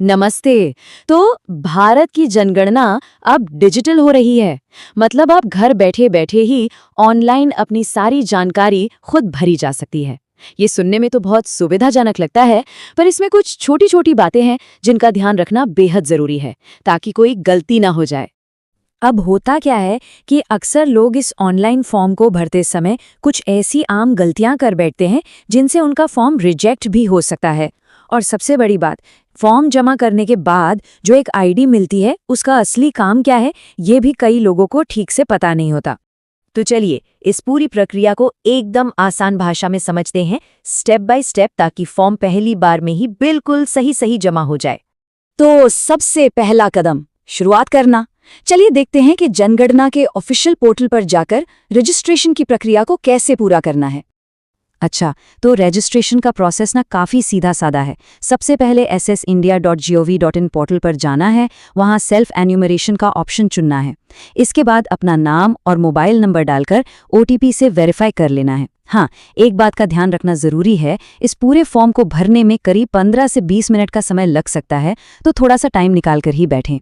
नमस्ते। तो भारत की जनगणना अब डिजिटल हो रही है। मतलब अब घर बैठे बैठे ही ऑनलाइन अपनी सारी जानकारी खुद भरी जा सकती है। ये सुनने में तो बहुत सुविधाजनक लगता है, पर इसमें कुछ छोटी छोटी बातें हैं जिनका ध्यान रखना बेहद जरूरी है, ताकि कोई गलती ना हो जाए। अब होता क्या है कि अक्सर लोग इस ऑनलाइन फॉर्म को भरते समय कुछ ऐसी आम गलतियां कर बैठते हैं जिनसे उनका फॉर्म रिजेक्ट भी हो सकता है। और सबसे बड़ी बात, फॉर्म जमा करने के बाद जो एक आईडी मिलती है उसका असली काम क्या है, ये भी कई लोगों को ठीक से पता नहीं होता। तो चलिए इस पूरी प्रक्रिया को एकदम आसान भाषा में समझते हैं, स्टेप बाय स्टेप, ताकि फॉर्म पहली बार में ही बिल्कुल सही सही जमा हो जाए। तो सबसे पहला कदम शुरुआत करना। चलिए देखते हैं कि जनगणना के ऑफिशियल पोर्टल पर जाकर रजिस्ट्रेशन की प्रक्रिया को कैसे पूरा करना है। अच्छा, तो रजिस्ट्रेशन का प्रोसेस ना काफ़ी सीधा साधा है। सबसे पहले ssindia.gov.in पोर्टल पर जाना है, वहाँ सेल्फ एन्यूमरेशन का ऑप्शन चुनना है। इसके बाद अपना नाम और मोबाइल नंबर डालकर OTP से वेरीफाई कर लेना है। हाँ, एक बात का ध्यान रखना ज़रूरी है, इस पूरे फॉर्म को भरने में करीब 15 से 20 मिनट का समय लग सकता है, तो थोड़ा सा टाइम निकाल कर ही बैठें।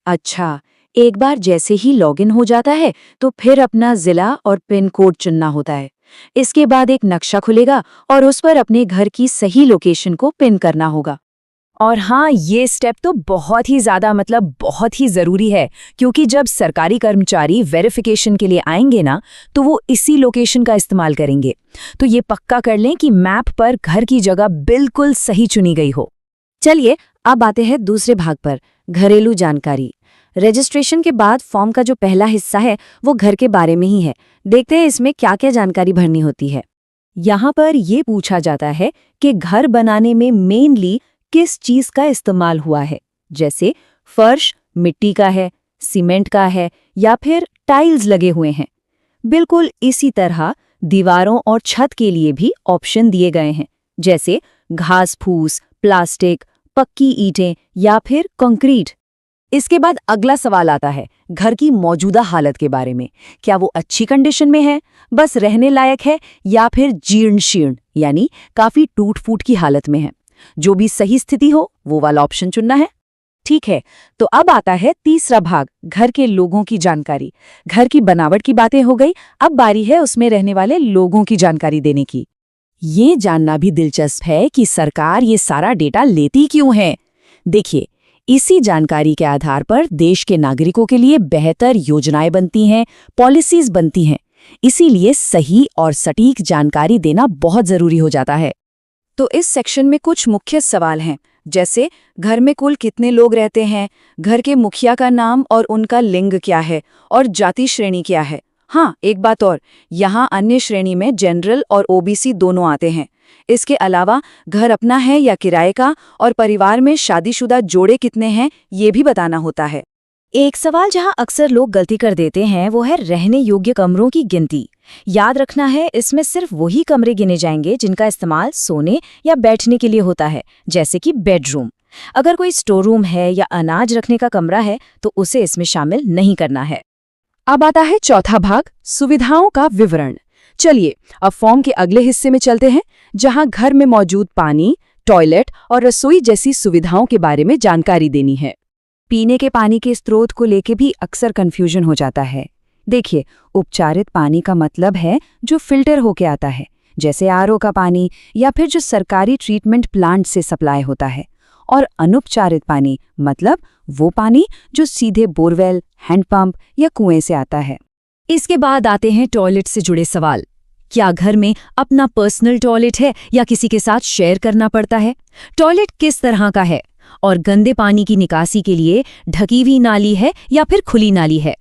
अच्छा, एक बार जैसे ही लॉगिन हो जाता है तो फिर अपना जिला और पिन कोड चुनना होता है। इसके बाद एक नक्शा खुलेगा और उस पर अपने घर की सही लोकेशन को पिन करना होगा। और हाँ, ये स्टेप तो बहुत ही ज़्यादा बहुत ही ज़रूरी है, क्योंकि जब सरकारी कर्मचारी वेरिफिकेशन के लिए आएंगे ना, तो वो इसी लोकेशन का इस्तेमाल करेंगे। तो ये पक्का कर लें कि मैप पर घर की जगह बिल्कुल सही चुनी गई हो। चलिए अब आते हैं दूसरे भाग पर, घरेलू जानकारी। रजिस्ट्रेशन के बाद फॉर्म का जो पहला हिस्सा है वो घर के बारे में ही है। देखते हैं इसमें क्या क्या जानकारी भरनी होती है। यहाँ पर ये पूछा जाता है कि घर बनाने में मेनली किस चीज़ का इस्तेमाल हुआ है, जैसे फर्श मिट्टी का है, सीमेंट का है या फिर टाइल्स लगे हुए हैं। बिल्कुल इसी तरह दीवारों और छत के लिए भी ऑप्शन दिए गए हैं, जैसे घास फूस, प्लास्टिक, पक्की ईंटें या फिर कंक्रीट। इसके बाद अगला सवाल आता है घर की मौजूदा हालत के बारे में। क्या वो अच्छी कंडीशन में है, बस रहने लायक है, या फिर जीर्ण शीर्ण यानी काफी टूट फूट की हालत में है। जो भी सही स्थिति हो वो वाला ऑप्शन चुनना है। ठीक है, तो अब आता है तीसरा भाग, घर के लोगों की जानकारी। घर की बनावट की बातें हो गई, अब बारी है उसमें रहने वाले लोगों की जानकारी देने की। ये जानना भी दिलचस्प है कि सरकार ये सारा डेटा लेती क्यों है। देखिए, इसी जानकारी के आधार पर देश के नागरिकों के लिए बेहतर योजनाएं बनती हैं, पॉलिसीज बनती हैं। इसीलिए सही और सटीक जानकारी देना बहुत जरूरी हो जाता है। तो इस सेक्शन में कुछ मुख्य सवाल हैं, जैसे घर में कुल कितने लोग रहते हैं, घर के मुखिया का नाम और उनका लिंग क्या है, और जाति श्रेणी क्या है। हाँ, एक बात और, यहाँ अन्य श्रेणी में जनरल और OBC दोनों आते हैं। इसके अलावा घर अपना है या किराए का, और परिवार में शादीशुदा जोड़े कितने हैं, ये भी बताना होता है। एक सवाल जहां अक्सर लोग गलती कर देते हैं वो है रहने योग्य कमरों की गिनती। याद रखना है, इसमें सिर्फ वही कमरे गिने जाएंगे जिनका इस्तेमाल सोने या बैठने के लिए होता है, जैसे कि बेडरूम। अगर कोई स्टोर रूम है या अनाज रखने का कमरा है तो उसे इसमें शामिल नहीं करना है। अब आता है चौथा भाग, सुविधाओं का विवरण। चलिए अब फॉर्म के अगले हिस्से में चलते हैं, जहां घर में मौजूद पानी, टॉयलेट और रसोई जैसी सुविधाओं के बारे में जानकारी देनी है। पीने के पानी के स्रोत को लेके भी अक्सर कंफ्यूजन हो जाता है। देखिए, उपचारित पानी का मतलब है जो फिल्टर होके आता है, जैसे RO का पानी या फिर जो सरकारी ट्रीटमेंट प्लांट से सप्लाई होता है। और अनुपचारित पानी मतलब वो पानी जो सीधे बोरवेल, हैंडपंप या कुएं से आता है। इसके बाद आते हैं टॉयलेट से जुड़े सवाल। क्या घर में अपना पर्सनल टॉयलेट है या किसी के साथ शेयर करना पड़ता है? टॉयलेट किस तरह का है? और गंदे पानी की निकासी के लिए ढकी हुई नाली है या फिर खुली नाली है?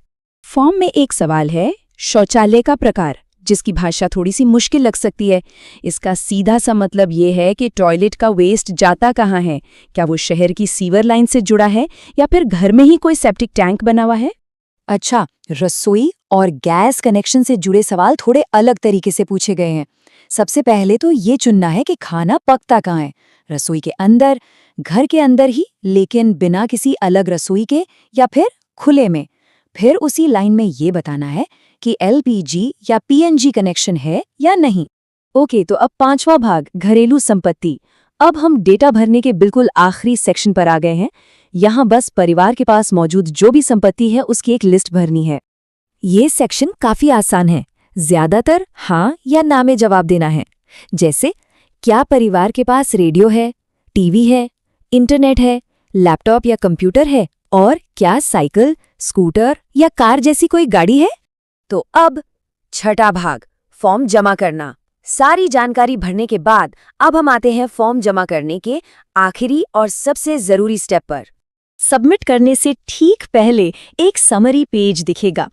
फॉर्म में एक सवाल है, शौचालय का प्रकार, जिसकी भाषा थोड़ी सी मुश्किल लग सकती है। इसका सीधा सा मतलब ये है कि टॉयलेट का वेस्ट जाता कहाँ है। क्या वो शहर की सीवर लाइन से जुड़ा है या फिर घर में ही कोई सेप्टिक टैंक बना हुआ है? अच्छा, रसोई और गैस कनेक्शन से जुड़े सवाल थोड़े अलग तरीके से पूछे गए हैं। सबसे पहले तो ये चुनना है कि खाना पकता कहाँ है, रसोई के अंदर, घर के अंदर ही लेकिन बिना किसी अलग रसोई के, या फिर खुले में। फिर उसी लाइन में ये बताना है कि LPG या PNG कनेक्शन है या नहीं। ओके, तो अब पांचवा भाग, घरेलू संपत्ति। अब हम डेटा भरने के बिल्कुल आखिरी सेक्शन पर आ गए हैं। यहाँ बस परिवार के पास मौजूद जो भी संपत्ति है उसकी एक लिस्ट भरनी है। ये सेक्शन काफी आसान है। ज्यादातर हाँ या ना में जवाब देना है। जैसे, क्या परिवार के पास रेडियो है, टीवी है, इंटरनेट है, लैपटॉप या कंप्यूटर है, और क्या साइकिल, स्कूटर या कार जैसी कोई गाड़ी है? तो अब छठा भाग, फॉर्म जमा करना। सारी जानकारी भरने के बाद अब हम आते हैं फॉर्म जमा करने के आखिरी और सबसे जरूरी स्टेप पर। सबमिट करने से ठीक पहले एक समरी पेज दिखेगा।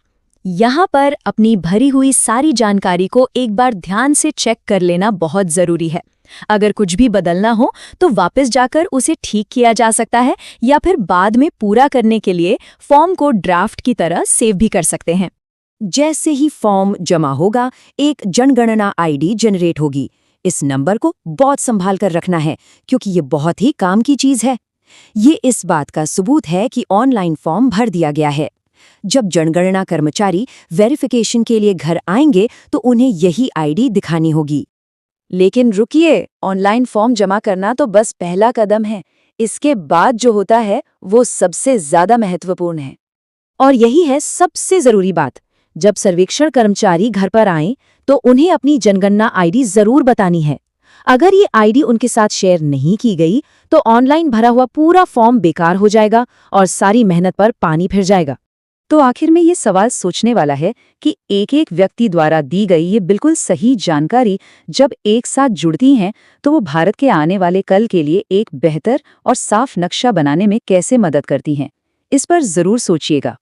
यहाँ पर अपनी भरी हुई सारी जानकारी को एक बार ध्यान से चेक कर लेना बहुत जरूरी है। अगर कुछ भी बदलना हो तो वापस जाकर उसे ठीक किया जा सकता है, या फिर बाद में पूरा करने के लिए फॉर्म को ड्राफ्ट की तरह सेव भी कर सकते हैं। जैसे ही फॉर्म जमा होगा, एक जनगणना आईडी जनरेट होगी। इस नंबर को बहुत संभाल कर रखना है, क्योंकि ये बहुत ही काम की चीज है। ये इस बात का सबूत है कि ऑनलाइन फॉर्म भर दिया गया है। जब जनगणना कर्मचारी वेरिफिकेशन के लिए घर आएंगे तो उन्हें यही आईडी दिखानी होगी। लेकिन रुकिए, ऑनलाइन फॉर्म जमा करना तो बस पहला कदम है। इसके बाद जो होता है वो सबसे ज्यादा महत्वपूर्ण है, और यही है सबसे जरूरी बात। जब सर्वेक्षण कर्मचारी घर पर आएं तो उन्हें अपनी जनगणना आईडी जरूर बतानी है। अगर ये आईडी उनके साथ शेयर नहीं की गई तो ऑनलाइन भरा हुआ पूरा फॉर्म बेकार हो जाएगा और सारी मेहनत पर पानी फिर जाएगा। तो आखिर में ये सवाल सोचने वाला है कि एक-एक व्यक्ति द्वारा दी गई ये बिल्कुल सही जानकारी जब एक साथ जुड़ती हैं तो वो भारत के आने वाले कल के लिए एक बेहतर और साफ नक्शा बनाने में कैसे मदद करती हैं। इस पर जरूर सोचिएगा।